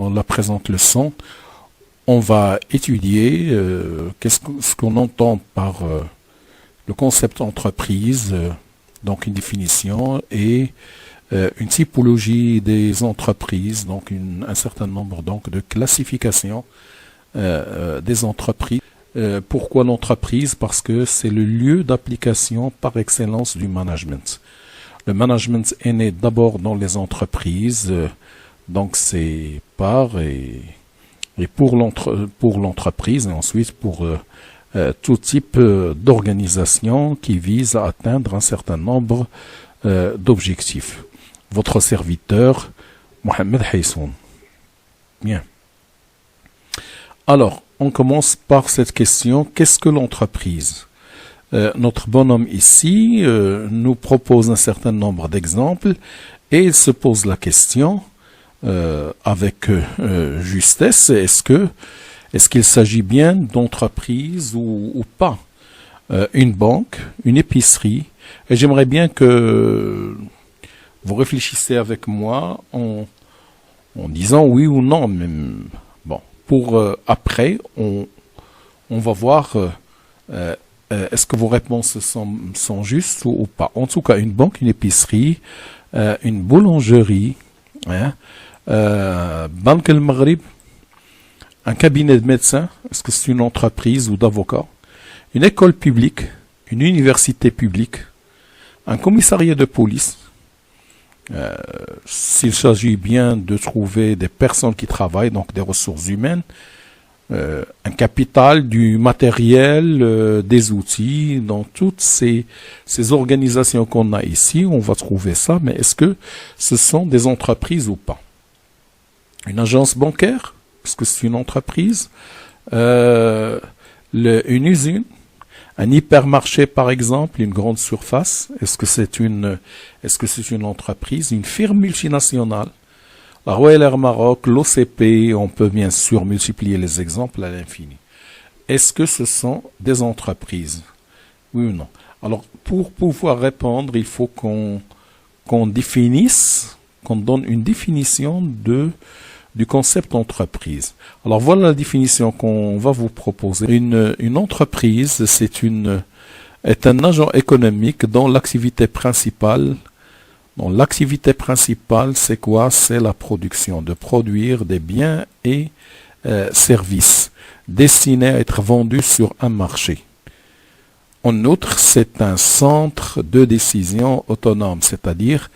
dans la présente leçon, on va étudier ce qu'on entend par le concept entreprise, donc une définition et une typologie des entreprises, donc un certain nombre donc de classifications des entreprises. Pourquoi l'entreprise? Parce que c'est le lieu d'application par excellence du management. Le management est né d'abord dans les entreprises, donc c'est par et pour l'entreprise et ensuite pour tout type d'organisation qui vise à atteindre un certain nombre d'objectifs. Votre serviteur, Mohamed Hayssoun. Bien. Alors, on commence par cette question, qu'est-ce que l'entreprise? Notre bonhomme ici nous propose un certain nombre d'exemples et il se pose la question avec justesse, est-ce qu'il s'agit bien d'entreprise ou pas? Une banque, une épicerie, et j'aimerais bien que vous réfléchissez avec moi en disant oui ou non, mais bon, pour après, on va voir est-ce que vos réponses sont justes ou pas. En tout cas, une banque, une épicerie, une boulangerie, Banque El Maghrib, un cabinet de médecins, est-ce que c'est une entreprise ou d'avocats, une école publique, une université publique, un commissariat de police, s'il s'agit bien de trouver des personnes qui travaillent, donc des ressources humaines, un capital, du matériel, des outils, dans toutes ces organisations qu'on a ici, on va trouver ça, mais est-ce que ce sont des entreprises ou pas? Une agence bancaire, est-ce que c'est une entreprise? Une usine, un hypermarché par exemple, une grande surface, est-ce que c'est une entreprise? Une firme multinationale? La Royal Air Maroc, l'OCP, on peut bien sûr multiplier les exemples à l'infini. Est-ce que ce sont des entreprises? Oui ou non? Alors, pour pouvoir répondre, il faut qu'on définisse, qu'on donne une définition du concept entreprise. Alors, voilà la définition qu'on va vous proposer. Une entreprise, est un agent économique dont l'activité principale, c'est quoi? C'est la production, de produire des biens et services destinés à être vendus sur un marché. En outre, c'est un centre de décision autonome, c'est-à-dire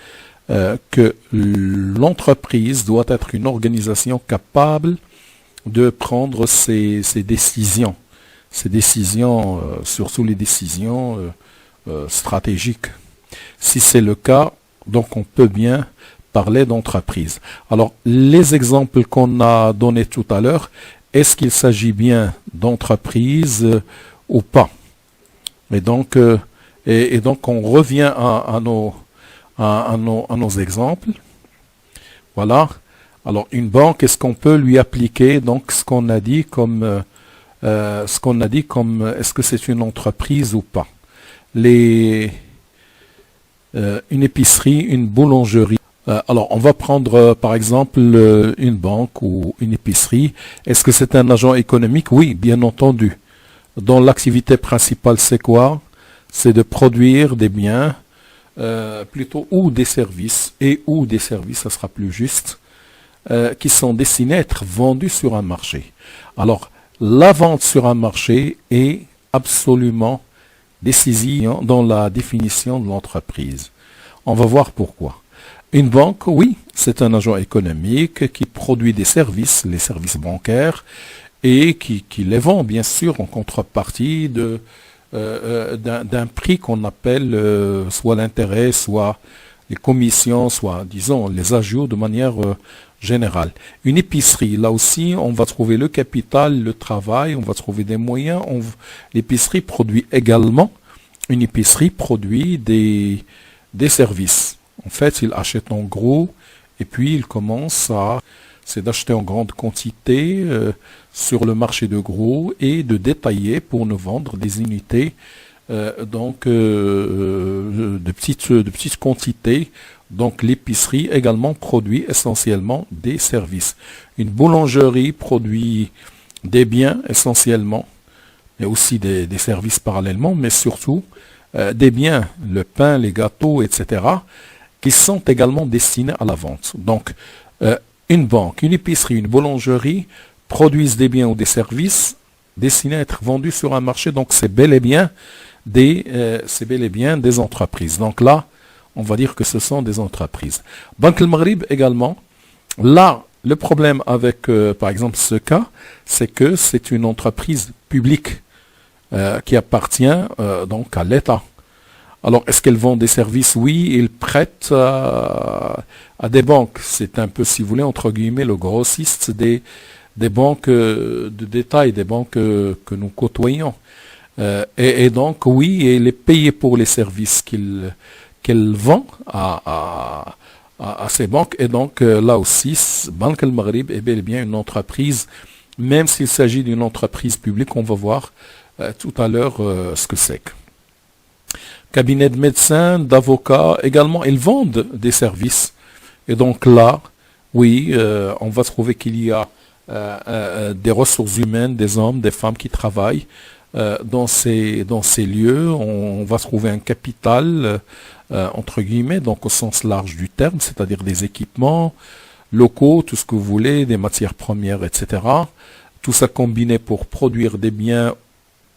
que l'entreprise doit être une organisation capable de prendre ses décisions. Surtout les décisions stratégiques. Si c'est le cas, donc on peut bien parler d'entreprise. Alors, les exemples qu'on a donnés tout à l'heure, est-ce qu'il s'agit bien d'entreprise ou pas? Et donc on revient à nos exemples. Voilà. Alors, une banque, est-ce qu'on peut lui appliquer donc ce qu'on a dit comme est-ce que c'est une entreprise ou pas? Une épicerie, une boulangerie. Alors, on va prendre par exemple une banque ou une épicerie. Est-ce que c'est un agent économique? Oui, bien entendu. Dont l'activité principale, c'est quoi? C'est de produire des biens, plutôt, ou des services, ça sera plus juste, qui sont destinés à être vendus sur un marché. Alors, la vente sur un marché est absolument décisive dans la définition de l'entreprise. On va voir pourquoi. Une banque, oui, c'est un agent économique qui produit des services, les services bancaires, et qui les vend bien sûr en contrepartie d'un prix qu'on appelle soit l'intérêt, soit les commissions, soit disons les ajouts de manière générale. Une épicerie, là aussi, on va trouver le capital, le travail, on va trouver des moyens. L'épicerie produit également, une épicerie produit des services. En fait, il achète en gros et puis il commence c'est d'acheter en grande quantité sur le marché de gros et de détailler pour nous vendre des unités de petites quantités Donc l'épicerie également produit essentiellement des services. Une boulangerie produit des biens essentiellement, et aussi des services parallèlement, mais surtout des biens, le pain, les gâteaux, etc., qui sont également destinés à la vente. Donc une banque, une épicerie, une boulangerie produisent des biens ou des services destinés à être vendus sur un marché. Donc c'est bel et bien des entreprises. Donc là, on va dire que ce sont des entreprises. Banque al-Maghrib également, là, le problème avec, par exemple, ce cas, c'est que c'est une entreprise publique qui appartient donc à l'État. Alors, est-ce qu'elles vendent des services? Oui, ils prêtent à des banques. C'est un peu, si vous voulez, entre guillemets, le grossiste des banques de détail, des banques que nous côtoyons. Et donc, oui, elle est payée pour les services qu'elle vend à ces banques. Et donc, là aussi, Banque al-Maghrib est bel et bien une entreprise, même s'il s'agit d'une entreprise publique, on va voir tout à l'heure ce que c'est. Cabinet de médecins, d'avocats, également, ils vendent des services. Et donc là, oui, on va trouver qu'il y a des ressources humaines, des hommes, des femmes qui travaillent dans ces lieux. On va trouver un capital, entre guillemets, donc au sens large du terme, c'est-à-dire des équipements locaux, tout ce que vous voulez, des matières premières, etc. Tout ça combiné pour produire des biens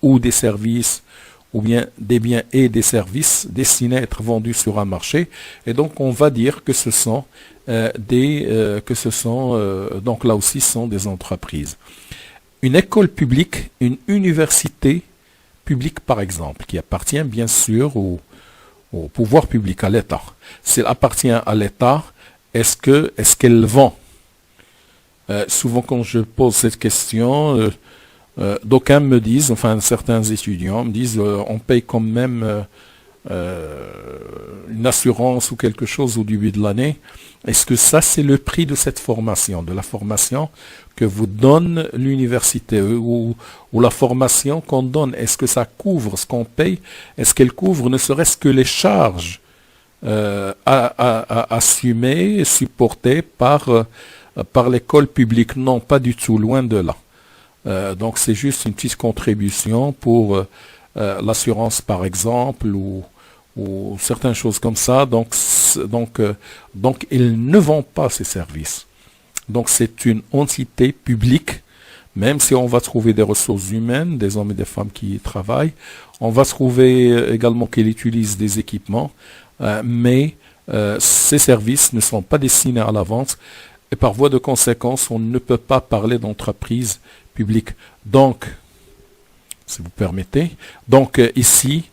ou des services, ou bien des biens et des services destinés à être vendus sur un marché. Et donc on va dire que ce sont donc là aussi sont des entreprises. Une école publique, une université publique par exemple, qui appartient bien sûr au pouvoir public, à l'État. S'il appartient à l'État, est-ce qu'elle vend? Souvent quand je pose cette question, d'aucuns me disent, enfin certains étudiants me disent, on paye quand même une assurance ou quelque chose au début de l'année. Est-ce que ça c'est le prix de cette formation, de la formation que vous donne l'université ou la formation qu'on donne? Est-ce que ça couvre ce qu'on paye? Est-ce qu'elle couvre ne serait-ce que les charges assumées, supportées par l'école publique? Non, pas du tout, loin de là. Donc c'est juste une petite contribution pour l'assurance par exemple ou certaines choses comme ça. Donc ils ne vendent pas ces services. Donc c'est une entité publique, même si on va trouver des ressources humaines, des hommes et des femmes qui y travaillent. On va trouver également qu'ils utilisent des équipements, mais ces services ne sont pas destinés à la vente. Et par voie de conséquence, on ne peut pas parler d'entreprise publique. Donc, si vous permettez, donc ici,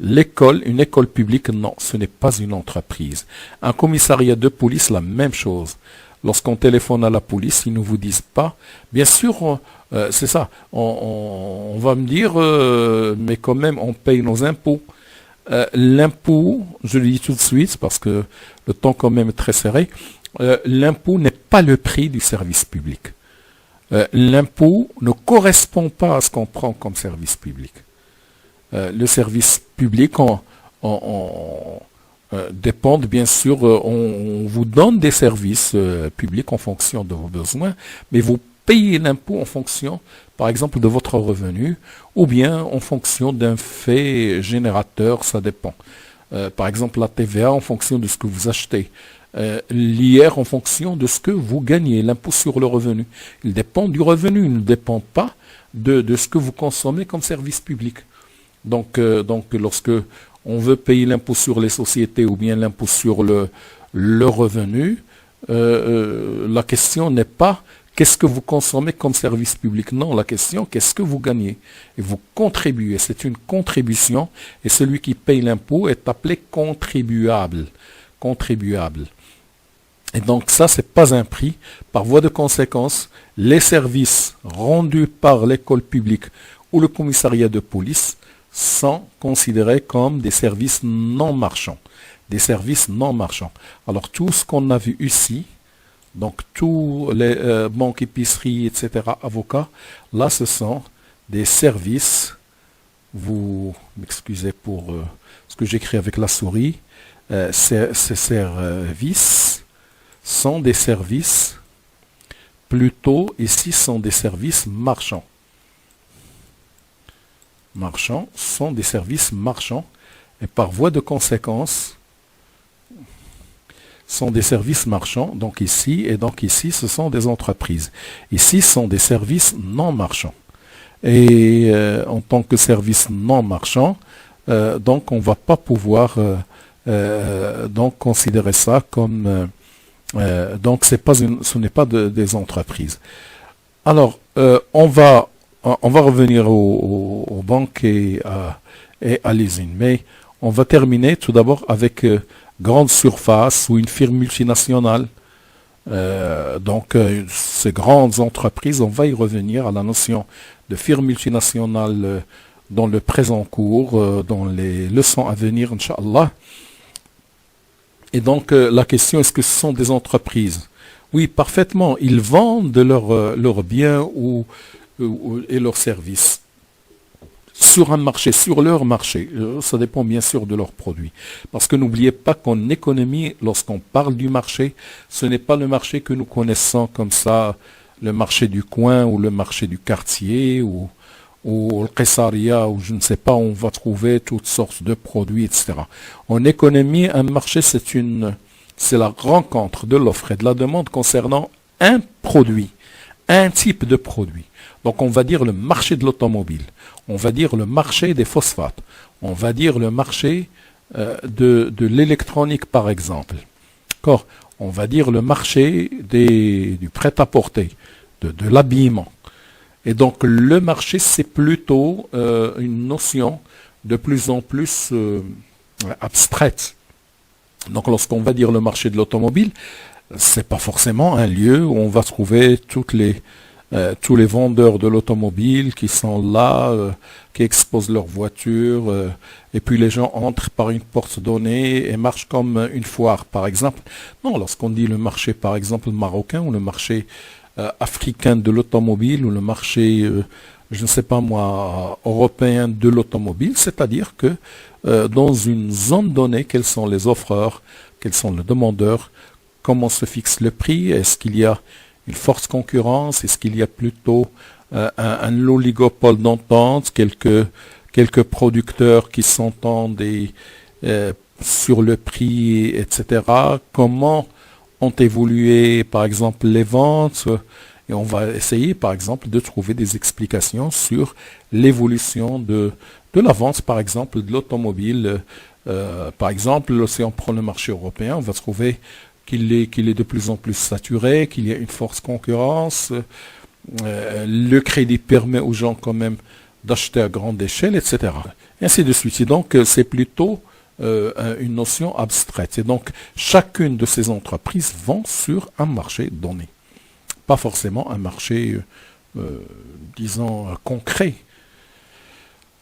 une école publique, non, ce n'est pas une entreprise. Un commissariat de police, la même chose. Lorsqu'on téléphone à la police, ils ne vous disent pas. Bien sûr, c'est ça. On va me dire, mais quand même, on paye nos impôts. L'impôt, je le dis tout de suite, parce que le temps quand même est très serré, l'impôt n'est pas le prix du service public. L'impôt ne correspond pas à ce qu'on prend comme service public. Le service public dépend, bien sûr, on vous donne des services publics en fonction de vos besoins, mais vous payez l'impôt en fonction, par exemple, de votre revenu, ou bien en fonction d'un fait générateur, ça dépend. Par exemple, la TVA en fonction de ce que vous achetez. L'IR en fonction de ce que vous gagnez, l'impôt sur le revenu. Il dépend du revenu, il ne dépend pas de ce que vous consommez comme service public. Donc lorsque on veut payer l'impôt sur les sociétés ou bien l'impôt sur le revenu, la question n'est pas qu'est-ce que vous consommez comme service public. Non, la question, qu'est-ce que vous gagnez? Et vous contribuez, c'est une contribution, et celui qui paye l'impôt est appelé contribuable. Et donc ça, c'est pas un prix. Par voie de conséquence, les services rendus par l'école publique ou le commissariat de police sont considérés comme des services non marchands. Des services non marchands. Alors tout ce qu'on a vu ici, donc tous les banques, épiceries, etc., avocats, là ce sont des services, vous m'excusez pour ce que j'écris avec la souris, ces services sont des services, plutôt ici sont des services marchands. Marchands sont des services marchands et par voie de conséquence sont des services marchands, donc ici ce sont des entreprises. Ici sont des services non marchands. Et en tant que service non marchand, donc on ne va pas pouvoir donc considérer ça comme donc ce n'est pas des entreprises. Alors on va revenir aux banques et à l'usine, mais on va terminer tout d'abord avec grande surface ou une firme multinationale. Ces grandes entreprises, on va y revenir à la notion de firme multinationale dans le présent cours, dans les leçons à venir, Inch'Allah. Et donc, la question, est-ce que ce sont des entreprises? Oui, parfaitement. Ils vendent leurs biens et leurs services sur un marché, sur leur marché. Ça dépend bien sûr de leurs produits. Parce que n'oubliez pas qu'en économie, lorsqu'on parle du marché, ce n'est pas le marché que nous connaissons comme ça, le marché du coin ou le marché du quartier ou le Qessaria, ou je ne sais pas, on va trouver toutes sortes de produits, etc. En économie, un marché, c'est la rencontre de l'offre et de la demande concernant un produit, un type de produit. Donc on va dire le marché de l'automobile, on va dire le marché des phosphates, on va dire le marché de l'électronique par exemple. D'accord ? On va dire le marché du prêt-à-porter, de l'habillement. Et donc le marché, c'est plutôt une notion de plus en plus abstraite. Donc lorsqu'on va dire le marché de l'automobile, c'est pas forcément un lieu où on va trouver tous les vendeurs de l'automobile qui sont là, qui exposent leurs voitures, et puis les gens entrent par une porte donnée et marchent comme une foire, par exemple. Non, lorsqu'on dit le marché, par exemple, marocain, ou le marché africain de l'automobile, ou le marché, je ne sais pas moi, européen de l'automobile, c'est-à-dire que dans une zone donnée, quels sont les offreurs, quels sont les demandeurs, comment se fixe le prix, est-ce qu'il y a une forte concurrence, est-ce qu'il y a plutôt un oligopole d'entente, quelques producteurs qui s'entendent sur le prix, etc. Comment ont évolué, par exemple, les ventes, et on va essayer, par exemple, de trouver des explications sur l'évolution de la vente, par exemple, de l'automobile. Par exemple, si on prend le marché européen, on va trouver qu'il est de plus en plus saturé, qu'il y a une forte concurrence, le crédit permet aux gens quand même d'acheter à grande échelle, etc. Et ainsi de suite. Et donc, c'est plutôt une notion abstraite. Et donc, chacune de ces entreprises vend sur un marché donné. Pas forcément un marché, disons, concret.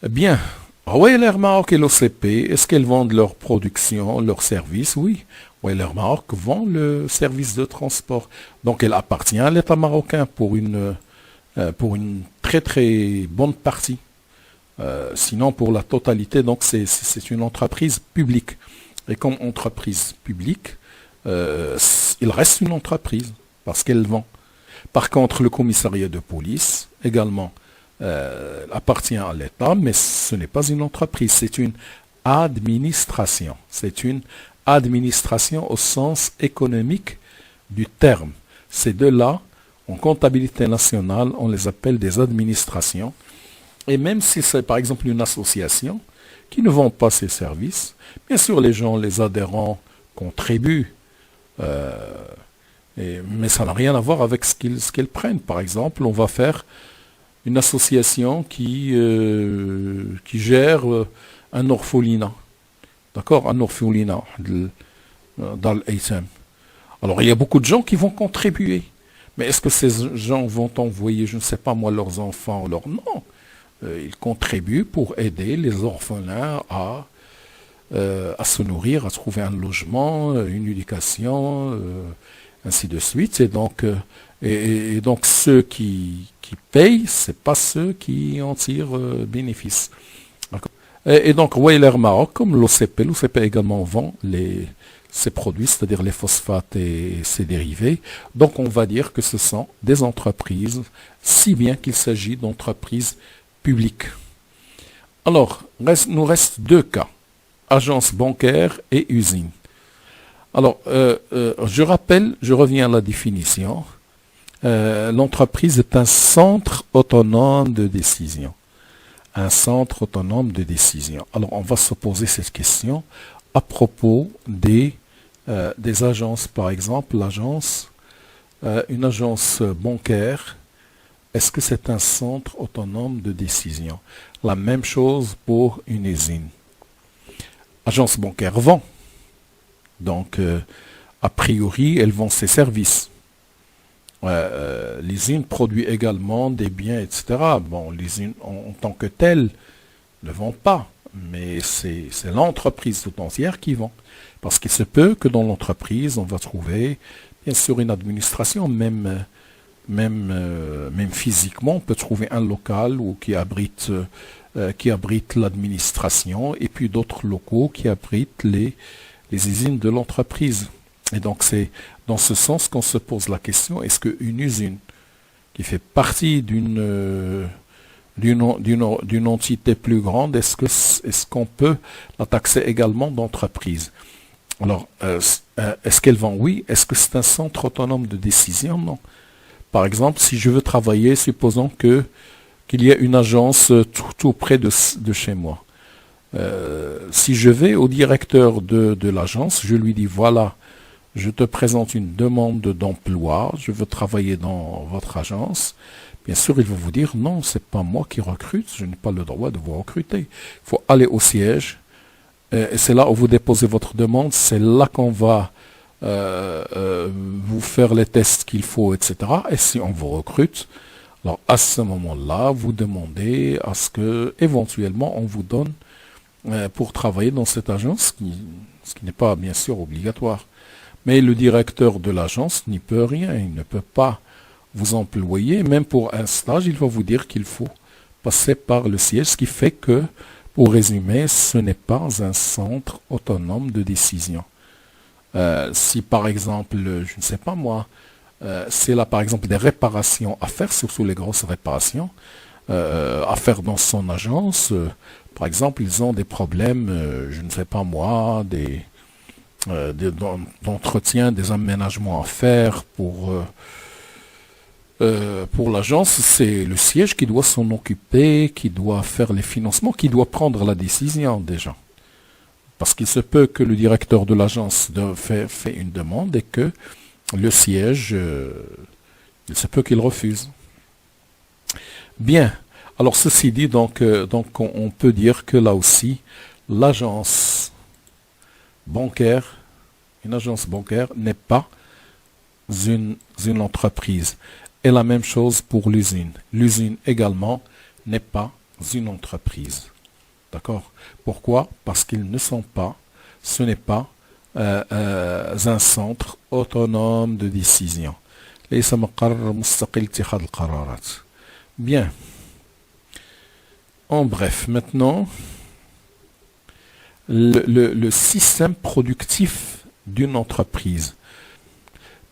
Bien. Weiler Maroc et l'OCP, est-ce qu'elles vendent leur production, leurs services? Oui. Weiler Maroc vend le service de transport. Donc, elle appartient à l'État marocain pour une très très bonne partie. Sinon, pour la totalité, donc c'est une entreprise publique. Et comme entreprise publique, il reste une entreprise parce qu'elle vend. Par contre, le commissariat de police également appartient à l'État, mais ce n'est pas une entreprise, c'est une administration. C'est une administration au sens économique du terme. Ces deux-là, en comptabilité nationale, on les appelle des administrations. Et même si c'est par exemple une association qui ne vend pas ses services, bien sûr les gens, les adhérents contribuent, mais ça n'a rien à voir avec ce qu'ils prennent. Par exemple, on va faire une association qui gère un orphelinat. D'accord? Un orphelinat dans l'Aïtem. Alors, il y a beaucoup de gens qui vont contribuer. Mais est-ce que ces gens vont envoyer, je ne sais pas moi, leurs enfants? Non. Ils contribuent pour aider les orphelins à se nourrir, à trouver un logement, une éducation, ainsi de suite. Et donc ceux qui payent, c'est pas ceux qui en tirent bénéfice. Et donc, Weiler Maroc, comme l'OCP également vend ces produits, c'est-à-dire les phosphates et ses dérivés. Donc, on va dire que ce sont des entreprises, si bien qu'il s'agit d'entreprises publiques. Alors, nous reste deux cas, agence bancaire et usine. Alors, je reviens à la définition. L'entreprise est un centre autonome de décision. Un centre autonome de décision. Alors, on va se poser cette question à propos des agences. Par exemple, une agence bancaire, est-ce que c'est un centre autonome de décision? La même chose pour une usine. Agence bancaire vend. Donc, a priori, elle vend ses services. L'usine produit également des biens, etc. Bon, l'usine en tant que telle ne vend pas, mais c'est l'entreprise tout entière qui vend. Parce qu'il se peut que dans l'entreprise, on va trouver, bien sûr, une administration, même physiquement, on peut trouver un local qui abrite l'administration et puis d'autres locaux qui abritent les usines de l'entreprise. Et donc c'est dans ce sens qu'on se pose la question, est-ce qu'une usine qui fait partie d'une entité plus grande, est-ce qu'on peut la taxer également d'entreprise? Alors, est-ce qu'elle vend? Oui. Est-ce que c'est un centre autonome de décision? Non. Par exemple, si je veux travailler, supposons qu'il y a une agence tout près de chez moi. Si je vais au directeur de l'agence, je lui dis, voilà, je te présente une demande d'emploi, je veux travailler dans votre agence. Bien sûr, il va vous dire, non, c'est pas moi qui recrute, je n'ai pas le droit de vous recruter. Il faut aller au siège, et c'est là où vous déposez votre demande, c'est là qu'on va vous faire les tests qu'il faut, etc. Et si on vous recrute, alors à ce moment-là, vous demandez à ce que, éventuellement, on vous donne pour travailler dans cette agence, ce qui n'est pas bien sûr obligatoire. Mais le directeur de l'agence n'y peut rien, il ne peut pas vous employer, même pour un stage, il va vous dire qu'il faut passer par le siège, ce qui fait que, pour résumer, ce n'est pas un centre autonome de décision. Si par exemple, je ne sais pas moi, c'est là par exemple des réparations à faire, surtout les grosses réparations, à faire dans son agence, par exemple, ils ont des problèmes, je ne sais pas moi, d'entretien, des aménagements à faire pour l'agence, c'est le siège qui doit s'en occuper, qui doit faire les financements, qui doit prendre la décision déjà. Parce qu'il se peut que le directeur de l'agence fait une demande et que le siège, il se peut qu'il refuse. Bien. Alors ceci dit, donc on peut dire que là aussi, l'agence bancaire, une agence bancaire n'est pas une entreprise. Et la même chose pour l'usine. L'usine également n'est pas une entreprise. D'accord? Pourquoi? Parce qu'ils ne sont pas, ce n'est pas un centre autonome de décision. Bien. En bref, maintenant, le système productif d'une entreprise.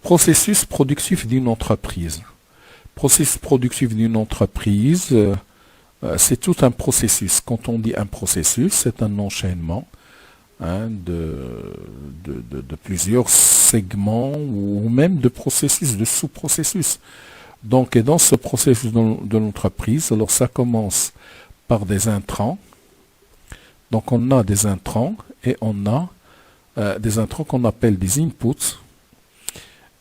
Processus productif d'une entreprise. Processus productif d'une entreprise, c'est tout un processus. Quand on dit un processus, c'est un enchaînement de plusieurs segments ou même de processus, de sous-processus. Donc, et dans ce processus de l'entreprise, alors ça commence par des intrants. Donc, on a des intrants et on a des intrants qu'on appelle des inputs.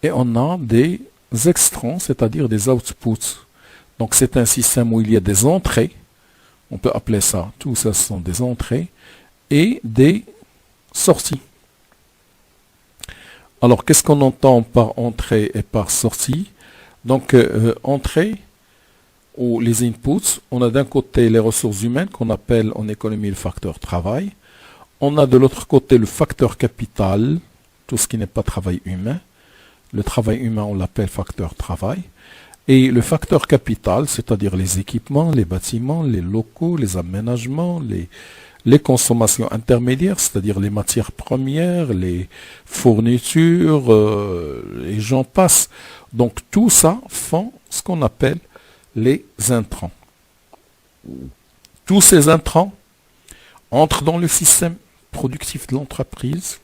Et on a des extrants, c'est-à-dire des outputs. Donc c'est un système où il y a des entrées, on peut appeler ça, tout ça ce sont des entrées, et des sorties. Alors qu'est-ce qu'on entend par entrée et par sortie? Donc entrée, ou les inputs, on a d'un côté les ressources humaines qu'on appelle en économie le facteur travail. On a de l'autre côté le facteur capital, tout ce qui n'est pas travail humain. Le travail humain, on l'appelle facteur travail. Et le facteur capital, c'est-à-dire les équipements, les bâtiments, les locaux, les aménagements, les consommations intermédiaires, c'est-à-dire les matières premières, les fournitures, et j'en passe. Donc tout ça font ce qu'on appelle les intrants. Tous ces intrants entrent dans le système productif de l'entreprise.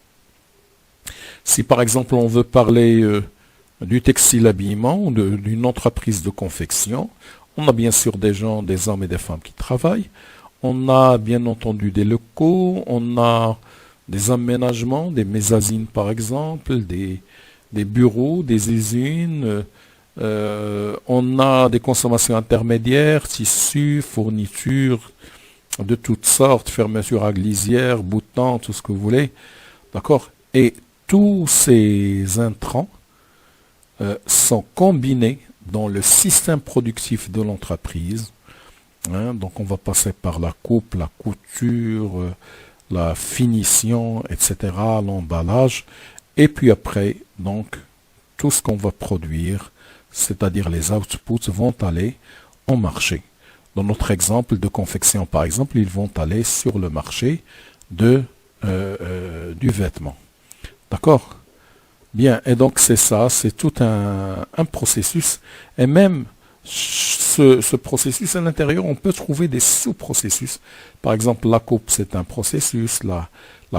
Si par exemple on veut parler du textile habillement ou d'une entreprise de confection, on a bien sûr des gens, des hommes et des femmes qui travaillent. On a bien entendu des locaux, on a des aménagements, des mezzanines par exemple, des bureaux, des usines, on a des consommations intermédiaires, tissus, fournitures de toutes sortes, fermetures à glissière, boutons, tout ce que vous voulez. D'accord? Et tous ces intrants sont combinés dans le système productif de l'entreprise. Donc on va passer par la coupe, la couture, la finition, etc., l'emballage. Et puis après, donc, tout ce qu'on va produire, c'est-à-dire les outputs, vont aller au marché. Dans notre exemple de confection, par exemple, ils vont aller sur le marché du vêtement. D'accord? Bien, et donc c'est ça, c'est tout un processus. Et même ce processus à l'intérieur, on peut trouver des sous-processus. Par exemple, la coupe, c'est un processus. La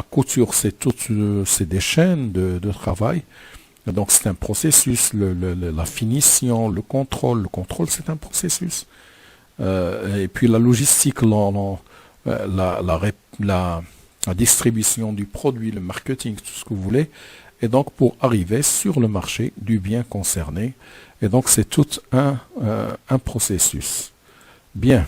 couture, c'est des chaînes de travail. Et donc c'est un processus. La finition, le contrôle c'est un processus. Et puis la logistique, la distribution du produit, le marketing, tout ce que vous voulez, et donc pour arriver sur le marché du bien concerné. Et donc c'est tout un processus. Bien.